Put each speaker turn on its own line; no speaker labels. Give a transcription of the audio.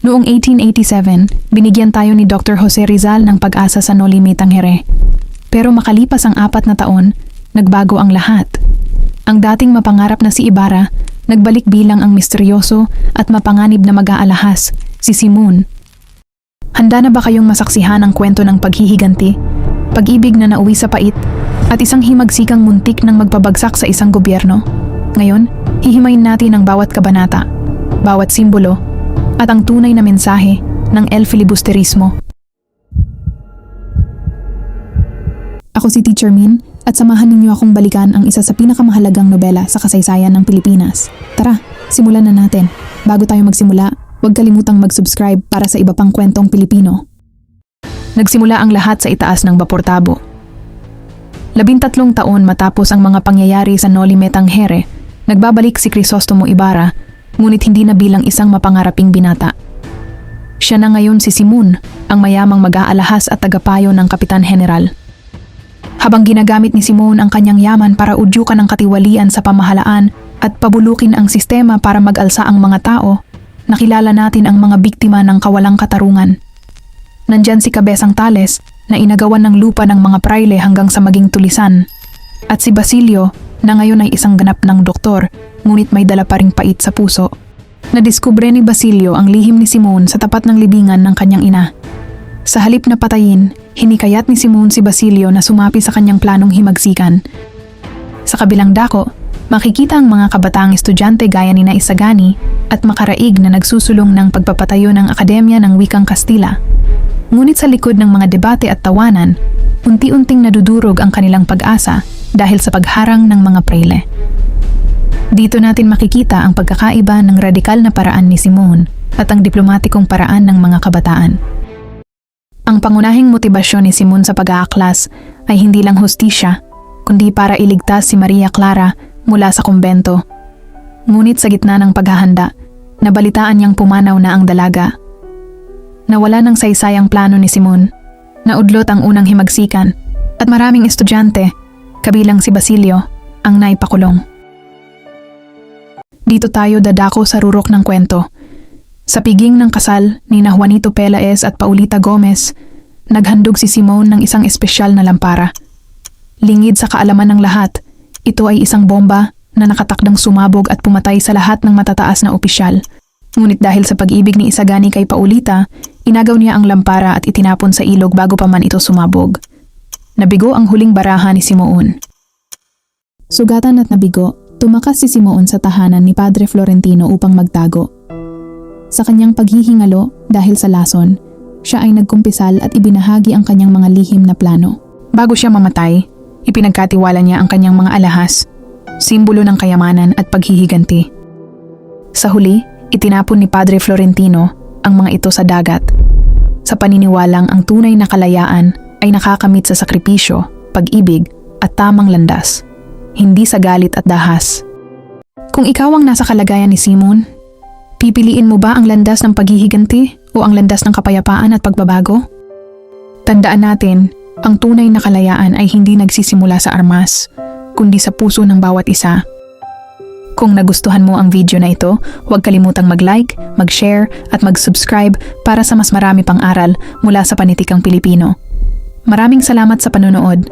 Noong 1887, binigyan tayo ni Dr. Jose Rizal ng pag-asa sa No Limit Tangere. Pero makalipas ang 4 na taon, nagbago ang lahat. Ang dating mapangarap na si Ibarra, nagbalik bilang ang misteryoso at mapanganib na mag-aalahas, si Simon. Handa na ba kayong masaksihan ang kwento ng paghihiganti, pag-ibig na nauwi sa pait, at isang himagsikang muntik ng magpabagsak sa isang gobyerno? Ngayon, hihimayin natin ang bawat kabanata, bawat simbolo, at ang tunay na mensahe ng El Filibusterismo. Ako si Teacher Min at samahan ninyo akong balikan ang isa sa pinakamahalagang nobela sa kasaysayan ng Pilipinas. Tara, simulan na natin. Bago tayo magsimula, huwag kalimutang mag-subscribe para sa iba pang kwentong Pilipino. Nagsimula ang lahat sa itaas ng Baportabo. 13 taon matapos ang mga pangyayari sa No Limit Tangere, nagbabalik si Crisostomo Ibarra, ngunit hindi na bilang isang mapangaraping binata. Siya na ngayon si Simon, ang mayamang mag-aalahas at tagapayo ng Kapitan General. Habang ginagamit ni Simon ang kanyang yaman para udyukan ang katiwalian sa pamahalaan at pabulukin ang sistema para mag-alsa ang mga tao, nakilala natin ang mga biktima ng kawalang katarungan. Nandyan si Cabezang Tales na inagawan ng lupa ng mga praile hanggang sa maging tulisan, at si Basilio na ngayon ay isang ganap ng doktor ngunit may dala pa ring pait sa puso. Nadiskubre ni Basilio ang lihim ni Simon sa tapat ng libingan ng kanyang ina. Sa halip na patayin, hinikayat ni Simon si Basilio na sumapi sa kanyang planong himagsikan. Sa kabilang dako, makikita ang mga kabataang estudyante gaya ni na Isagani at Makaraig na nagsusulong ng pagpapatayo ng Akademya ng Wikang Kastila. Ngunit sa likod ng mga debate at tawanan, unti-unting nadudurog ang kanilang pag-asa dahil sa pagharang ng mga praile. Dito natin makikita ang pagkakaiba ng radikal na paraan ni Simon at ang diplomatikong paraan ng mga kabataan. Ang pangunahing motibasyon ni Simon sa pag-aaklas ay hindi lang hustisya, kundi para iligtas si Maria Clara mula sa kumbento. Ngunit sa gitna ng paghahanda, nabalitaan niyang pumanaw na ang dalaga. Nawala ng saysay ang plano ni Simon, naudlot ang unang himagsikan, at maraming estudyante, kabilang si Basilio, ang naipakulong. Dito tayo dadako sa rurok ng kwento. Sa piging ng kasal ni na Juanito Pelaez at Paulita Gomez, naghandog si Simon ng isang espesyal na lampara. Lingid sa kaalaman ng lahat, ito ay isang bomba na nakatakdang sumabog at pumatay sa lahat ng matataas na opisyal. Ngunit dahil sa pag-ibig ni Isagani kay Paulita, inagaw niya ang lampara at itinapon sa ilog bago pa man ito sumabog. Nabigo ang huling baraha ni Simon. Sugatan at nabigo, tumakas si Simon sa tahanan ni Padre Florentino upang magtago. Sa kanyang paghihingalo dahil sa lason, siya ay nagkumpisal at ibinahagi ang kanyang mga lihim na plano. Bago siya mamatay, ipinagkatiwala niya ang kanyang mga alahas, simbolo ng kayamanan at paghihiganti. Sa huli, itinapon ni Padre Florentino ang mga ito sa dagat. Sa paniniwalang ang tunay na kalayaan ay nakakamit sa sakripisyo, pag-ibig at tamang landas, hindi sa galit at dahas. Kung ikaw ang nasa kalagayan ni Simon, pipiliin mo ba ang landas ng paghihiganti o ang landas ng kapayapaan at pagbabago? Tandaan natin, ang tunay na kalayaan ay hindi nagsisimula sa armas, kundi sa puso ng bawat isa. Kung nagustuhan mo ang video na ito, huwag kalimutang mag-like, mag-share at mag-subscribe para sa mas marami pang aral mula sa Panitikang Pilipino. Maraming salamat sa panonood.